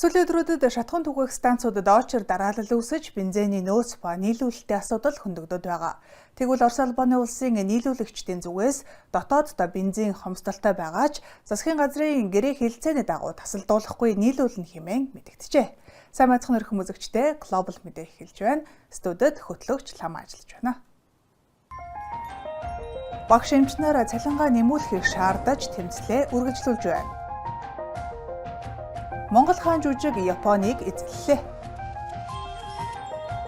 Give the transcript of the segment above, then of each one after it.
Сүүлийн өдрүүдэд шатхуун түгээх станцуудад очир дараалал үүсэж бензиний нөөц ба нийлүүлэлтийн асуудал хөндөгдөд байгаа. Тэгвэл Орос улбаны улсын нийлүүлэгчдийн зүгээс дотооддоо бензин хомсдолтой байгаа ч засгийн газрын гэрээ хэлэлцээний дагуу тасалдуулахгүй нийлүүлнэ хэмээн мэдэгджээ. Сайн мэцхан өрхөн үзэгчтэй Global мэдээ эхэлж байна. Студид хөтлөгч Лам ажиллаж байна. Багш эмчнэр цалингаа нэмүүлэхийг шаардаж тэмцлээ үргэлжлүүлж байна. Монгол хаан жүжиг Японыг эзэллээ.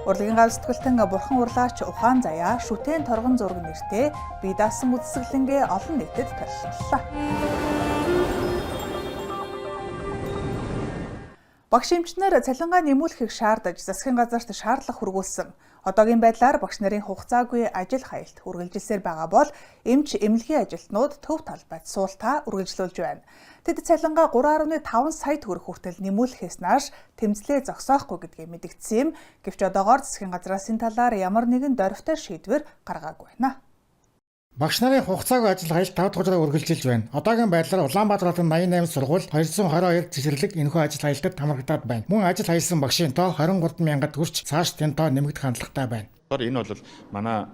Урлагийн гал сэтгэлтэн бурхан урлаач ухаан заяа шүтэн торгон зураг нэртэй бие даасан үзэсгэлэнгээ олон нийтэд танилцууллаа. Багш эмчнэр цалингаа нэмүүлэхийг шаардаж засгийн газарт шаардлага хүргүүлсэн. Одоогийн байдлаар багш нарын хугацаагүй ажил хаялт үргэлжилсээр байгаа бол эмч эмнэлгийн ажилтнууд төв талбайд суултаа үргэлжлүүлж байна. Тэд цалингаа 3.5 сая төгрөг хүртэл нэмүүлэхээс нааш тэмцлээ зогсоохгүй гэдгийг мэдгдсэн юм. Гэвч одоогоор засгийн газраас энэ талаар ямар нэгэн дорвитой шийдвэр гаргаагүй байна. Багш нарын хугацаагүй ажил хаялт 5 дахь удаа үргэлжилж байна. Одоогийн байдлаар Улаанбаатар хотын 88 сургууль 222 цэцэрлэг энэхүү ажил хаялтад хамрагдаад байна. Мөн ажил хаялсан багшийн тоо 23 мянгад хүрч цааш тэн тоо нэмэгдэх хандлагатай байна. Энэ бол манай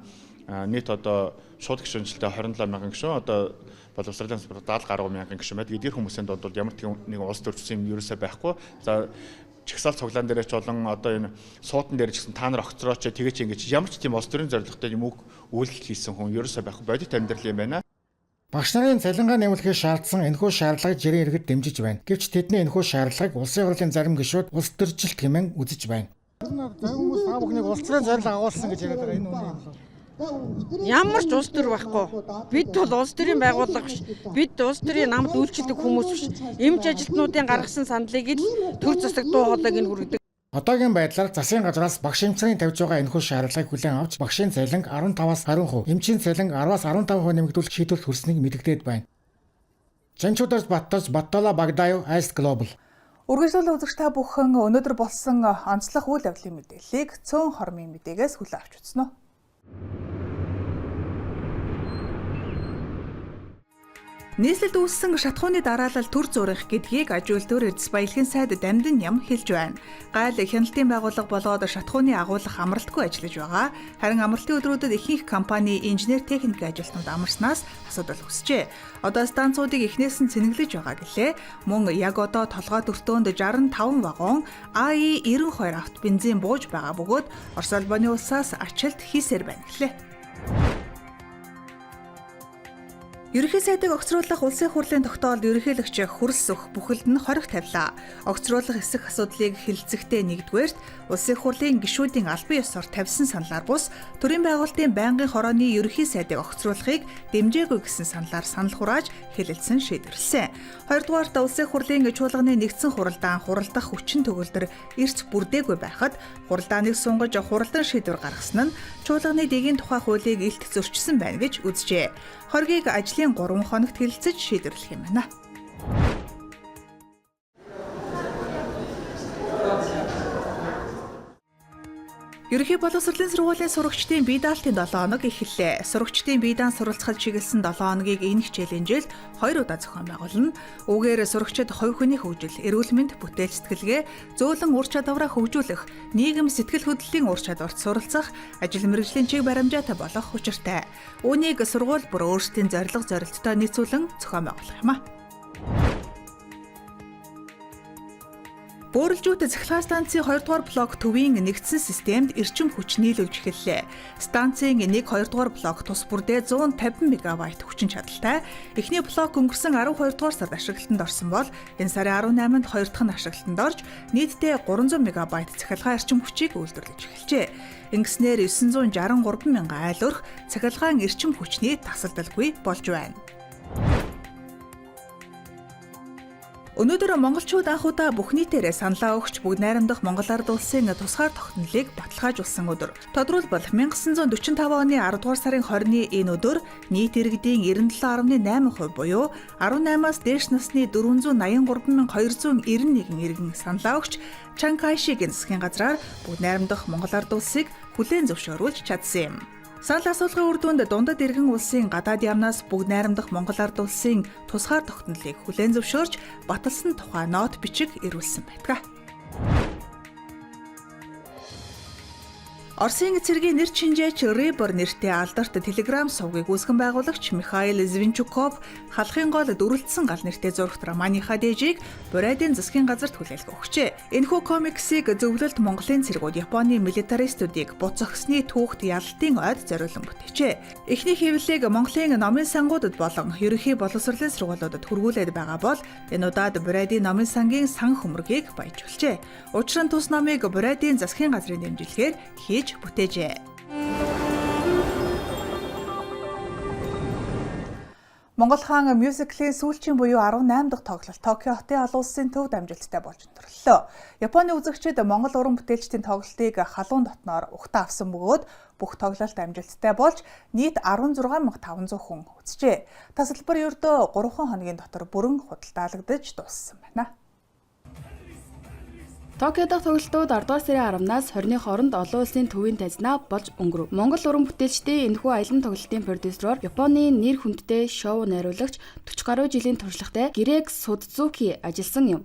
нийт одоо шууд гишүүнчлэлтэй 27 мянган гишүүн одоо боловсролын 70 гаруй мянган гишүүн байдаг. Эдгээр хүмүүсийн донд бол ямар нэг улс төрчсөн юм ерөөсөй байхгүй. За чагсаал цуглаан дээрээ ч болон одоо энэ суудан дээр ч гэсэн та нар огцрооч тэгээ чи ингэж ямар ч тийм улс төрийн зорилготой юм үйлдэл хийсэн хүн ерөөсөй байхгүй бодит амьдрал юм байна. Багш нарын цалингаа нэмүүлэхийг шаардсан энэхүү шаардлагыг жирийн иргэд дэмжиж байна. Гэвч тэдний энэхүү шаардлагыг улсын хурлын зарим гишүүд улс төржилт хэмээн үзэж байна. Зарим хүмүүс та бүхнийг улс төрийн зорилго агуулсан гэж яриад байгаа. Энэ үнэн юм болов. Ямар ч улс төр байхгүй. Бид бол улс төрийн байгууллага биш. Бид улс төрийн намд үйлчлдэг хүмүүс биш. Эмч ажилтнуудын гаргасан сандлыг л төр засаг дуу хоолойг нь хүргэдэг. Одоогийн байдлаар засгийн газраас багш эмчнэрийн тавьж байгаа энэхүү шаардлагыг хүлээн авч багшийн цалинг 15-аас 20%, эмчийн цалин 10-аас 15% нэмэгдүүлэх шийдвэр хүрснийг мэдэгдээд байна. Жанчуудаас Баттарч Баттала Багдаяв Ice Global. Үргэлжлэл үзэгч та бүхэн өнөөдөр болсон онцлог үйл явдлын мэдээллийг цөөн хормын мэдээгээс хүлээн авч үзсэн үү? Нийслэлд үүссэн шатхууны дараалал төр зурах гэдгийг аж үйлдвэр эрдэс баялагын сайд Дамдын Ням хэлж байна. Гайл хяналтын байгууллага болоод шатхууны агуулга амралтгүй ажиллаж байгаа. Харин амралтын өдрүүдэд ихэнх компани инженер техникийн ажилтнууд амарснаас асуудал үүсжээ. Одоо станцуудыг эхнээс нь цэнэглэж байгаа гэлээ. Мөн яг одоо толгой дөртөөнд 65 вагон АИ-92 авто бензин бууж байгаа бөгөөд Орос улбаны улсаас ачилт хийсээр байна гэлээ. Ерөнхий сайдыг огцруулах улсын хурлын тогтоолд ерөнхийлөгч хөрс өх бүхэлд нь хориг тавилаа. Огцруулах эсэх асуудлыг хэлэлцэхдээ нэгдүгээрт улсын хурлын гишүүдийн албан ёсоор тавьсан саналаар бус төрийн байгуулалтын байнгын хорооны ерөнхий сайдыг огцруулахыг дэмжээгүй гэсэн саналаар санал хурааж хэлэлцэн шийдвэрлсэн. Хоёрдугаарт улсын хурлын чуулганы нэгдсэн хуралдаан хуралдах хүчин төгөлдөр эрт бүрдээгүй байхад хуралдааныг сунгаж хуралдан шийдвэр гаргасан нь чуулганы дэгийн тухай хуулийг илт зөрчсөн байна гэж үзжээ. Хоргийг ажлын 3 хоногт хэлэлцэж шийдвэрлэх юм байна. Ерөнхий боловсролын сургуулийн сурагчдын бие даалтын 7 хоног эхэллээ. Сурагчдын бие даан суралцахад чиглэсэн 7 хоногийг энэ хичээлийн жилд 2 удаа зохион байгуулна. Үүгээр сурагчид хувь хүний хөгжил, эрүүл мэнд, бүтээл сэтгэлгээ, зөөлөн ур чадвараа хөгжүүлэх, нийгэм сэтгэл хөдлөлийн ур чадварт суралцах, ажил мэргэжлийн чиг баримжаатай болох учиртай. Үүнийг сургууль бүр өөрсдийн зорилттой нийцүүлэн зохион байгуулах юм а. Бөөрөлжүүд цахилгаан станцын 2 дугаар блок төвийн нэгдсэн системд эрчим хүч нийлүүлж эхэллээ. Станцын 1-2 дугаар блок тус бүрдээ 150 мегаватт хүчин чадалтай. Эхний блок өнгөрсөн 12 дугаар сард ашиглалтанд орсон бол энэ сарын 18-нд хоёр дахь нь ашиглалтанд орж нийтдээ 300 мегаватт цахилгаан эрчим хүчийг үйлдвэрлэж эхэлжээ. Ингэснээр 963 мянган айл өрх цахилгаан эрчим хүчний тасалдалгүй болж байна. Өнөөдөр монголчууд анхудаа бүх нийтээрээ саналаа өгч бүгд найрамдах Монгол Ард улсын тусгаар тогтнолыг баталгаажуулсан өдөр. Тодорхойлбол 1945 оны 10 дугаар сарын 20-ны энэ өдөр нийт иргэдийн 97.8% буюу 18-аас дээш насны 483,291 иргэн саналаа өгч Чан Кайшигийн засгийн газраар бүгд найрамдах Монгол Ард улсыг хүлээн зөвшөөрүүлж чадсан юм. Санал асуулгын үр дүнд дундад иргэн улсын гадаад яамнаас бүгд найрамдах Монгол ард улсын тусгаар тогтнолыг хүлээн зөвшөөрч баталсан тухай нот бичиг ирүүлсэн байдаг. Оросын цэргийн нэр чинжээч Рибор нэртэй алдарт Telegram сувгийг үүсгэн байгуулагч Михаил Звинчуков халахын гол дөрвөлдсөн гал нэртэй зурагт романыхаа дээжийг Бурайдын засгийн газарт хүлээлт өгчээ. Энэхүү комиксыг зөвлөлт Монголын цэргүүд Японы милитаристуудыг бут зогсны түүхт ялалтын ойд зориулан бүтээжээ. Эхний хэвлэлийг Монголын номын сангуудад болон ерөнхий боловсролын сургуулиудад хүргүүлээд байгаа бол энэ удаад Бурайдын номын сангийн сан хөмрөгийг баяжуулжээ. Учир нь тус номыг Бурайдын засгийн газрын дэмжлэгээр хийж бүтээжээ. Монгол хаан мюзиклийн сүүлчийн буюу 18 дахь тоглолт Токио хотын олон улсын төвд амжилттай болж өндөрлөлөө. Японы үзэгчид Монгол уран бүтээлчдийн тоглолтыг халуун дотноор ухтаа авсан бөгөөд бүх тоглолт амжилттай болж нийт 16500 хүн үзжээ. Тасалбар ердөө 3 хоногийн дотор бүрэн худалдаалагдаж дууссан байна. Токио дахь тоглолтууд 10 дугаар сарын 10-наас 20-ны хооронд олон улсын төвийн танзинаа болж өнгөрөв. Монгол уран бүтээлчдийн энэхүү аялан тоглолтын продюсероор Японы нэр хүндтэй шоу найруулагч 40 гаруй жилийн туршлагатай Грег Судзуки ажилласан юм.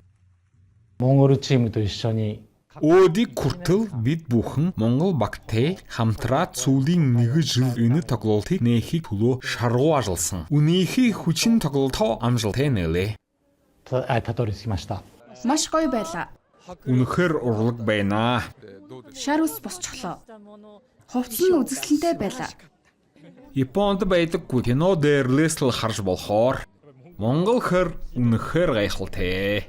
Монгол чимтэй ишони Өөдийг хүртэл бид бүхэн Монгол багтай хамтраад сүүлийн 1 жил энэ тоглолтыг нээхийг төлөө шаргуу ажилласан. Үнийхээ хүчин тоглолтоо амжилттай нээлээ. татарисимашта. Маш гоё байлаа. Үнэхээр урлаг байна. Шар ус босчихлоо. Хувцас нь үзэсгэлэнтэй байлаа. Японд байдаг кино дээрлээс л харж болохоор Монгол хэр үнэхээр гайхалтай.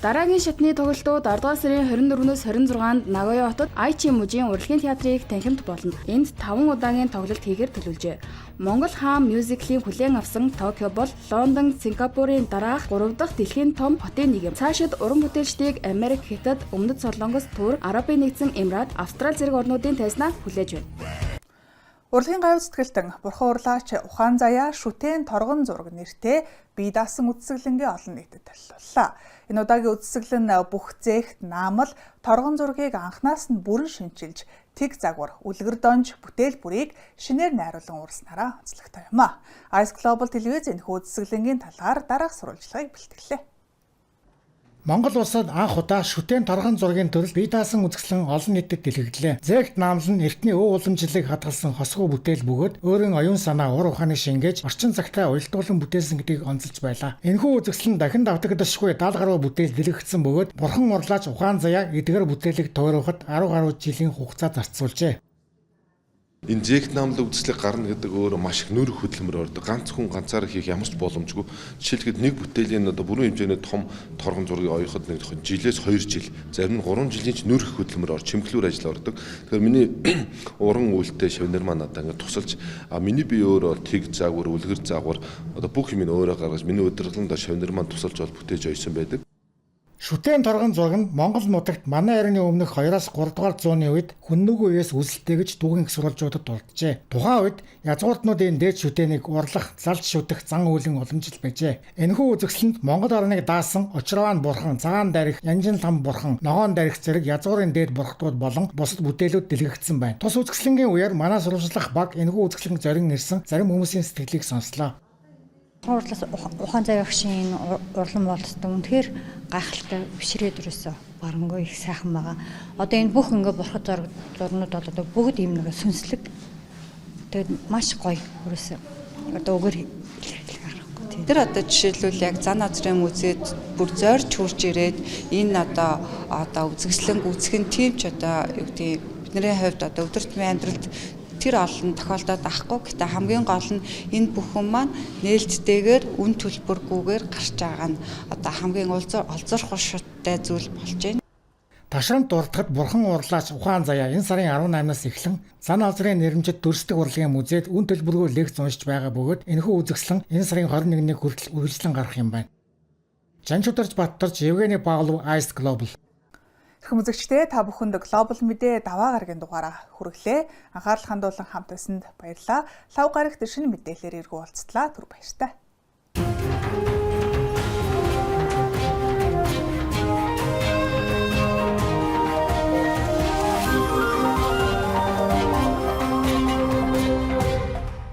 Дараагийн шатны тоглолтууд 10 дугаар сарын 24-өөс 26-нд Нагоя хотод Aichi мужийн урлагийн театрыг танхимд болно. Энд 5 удаагийн тоглолт хийхээр төлөвлөжээ. Монгол хаан мюзиклийн хүлээн авсан Токио бол Лондон, Сингапурын дараах 3 дахь дэлхийн том хотын нэг юм. Цаашид уран бүтээлчдийг Америк, Хятад, Өмнөд Солонгос, Турк, Арабын нэгдсэн Эмират, Австрали зэрэг орнуудын танзинаа хүлээж байна. Урлагийн гавь сэтгэлтэн Бурхан урлаач Ухаан Заяа шүтэн торгон зураг нэртэй бие даасан үдсгэлэнгээ олон нийтэд танилцууллаа. Энэ удаагийн үдсгэлэн бүх зээгт наамал торгон зургийг анхнаас нь бүрэн шинчилж тэг загвар үлгэр донж бүтээл бүрийг шинээр найруулан урснараа онцлогтой юм а. Ice Global телевиз энэхүү үдсгэлэнгийн талаар дараах сурвалжлагыг бэлтгэлээ. Монгол улсад анх удаа шүтэн торгон зургийн төрөл бие даасан үзэсгэлэн олон нийтэд дэлгэрлээ. Зээгт наамл нь эртний өв уламжлалыг хадгалсан хосгоо бүтээл бөгөөд өөрийн оюун санаа ур ухааныг шингээж орчин цагтаа уялдуулан бүтээсэн гэдгийг онцолж байлаа. Энэхүү үзэсгэлэн дахин давтагдашгүй 70 гаруй бүтээл дэлгэгдсэн бөгөөд Бурхан урлаач Ухаан Заяа эдгээр бүтээлийг тойроход 10 гаруй жилийн хугацаа зарцуулжээ. Энэ зээгт наамлын үзэсгэлэг гарна гэдэг өөрөө маш их нүүрх хөдөлмөр ордог. Ганц хүн ганцаараа хийх ямар ч боломжгүй. Жишээлбэл нэг бүтээлийн одоо бүрэн хэмжээний том торгон зургийг оёход нэг жилээс 2 жил, зарим нь 3 жилийн ч нүүрх хөдөлмөр чимхлүүр ажил ордог. Тэгэхээр миний уран үйлдэл шавнар маань одоо ингэ тусалж миний бие өөрөө тэг загвар, үлгэр загвар одоо бүх юм өөрөө гаргаж миний удирдлаганд шавнар маань тусалж бол бүтээж ойсон байдаг. Шүтэн торгон зураг нь Монгол нутагт манай эртний өмнөх 2-3 дугаар зууны үед хүннүг үеэс үсэлтэйгэж дүүгэн их сурвалжуудад дурджээ. Тухайн үед язгууртнуудын дээд шүтэнийг урлах, залж шүтэх зан үйлэн уламжил байжээ. Энэхүү үзэсгэлэнд Монгол орныг даасан Очрооны бурхан, Цагаан дарих, Янжин лам бурхан, Ногоон дарих зэрэг язгуурын дээд бурхтууд болон бусад бүтээлүүд дэлгэгдсэн байна. Тус үзэсгэлэнгийн үеэр манай сурвалжлах баг энэхүү үзэсгэлэнг зорин ирсэн зарим хүмүүсийн сэтгэлийг сонслоо. Урлаас Ухаан Заяа багшийн урлан бололт үнэхээр гайхалтай бишрээд өрөөсөө барангүй их сайхан байгаа. Одоо энэ бүх ингээ бурхад зурнууд бол одоо бүгд юм нэг сүнслэг. Тэгээд маш гоё өрөөсөө одоо өгөр харахгүй. Тэр одоо жишээлбэл яг зан азрын музейд бүр зойрч хурж ирээд энэ одоо үзэсгэлэнг үзэх нь тийм ч одоо юу гэдэг бидний хувьд одоо өдөр тутмын амьдралд тэр олон тохиолдолд ахгүй. Гэхдээ хамгийн гол нь энэ бүхэн маань нээлттэйгээр үн төлбөргүйгээр гарч байгаа нь одоо хамгийн олзуурах шаттай зүйл болж байна. Ташрамт дуртахад Бурхан урлаач Ухаан Заяа энэ сарын 18-наас эхлэн зан азрын нэрмжит дүрсдэг урлагийн музейд үн төлбөргүй лекц уншиж байгаа бөгөөд энэхүү үзэсгэлэн энэ сарын 21-ний хүртэл үргэлжлэн гарах юм байна. Жанчударч Баттарч Евгений Павлов Ice Global. Хэрхэн үзэгчдээ та бүхэнд Global мэдээ даваа гарагийн дугаараа хүргэлээ. Анхаарал хандуулан хамт байсанд баярлалаа. Лав гарагт шинэ мэдээлэлээр иргэн уулзтлаа. Түр баяртай.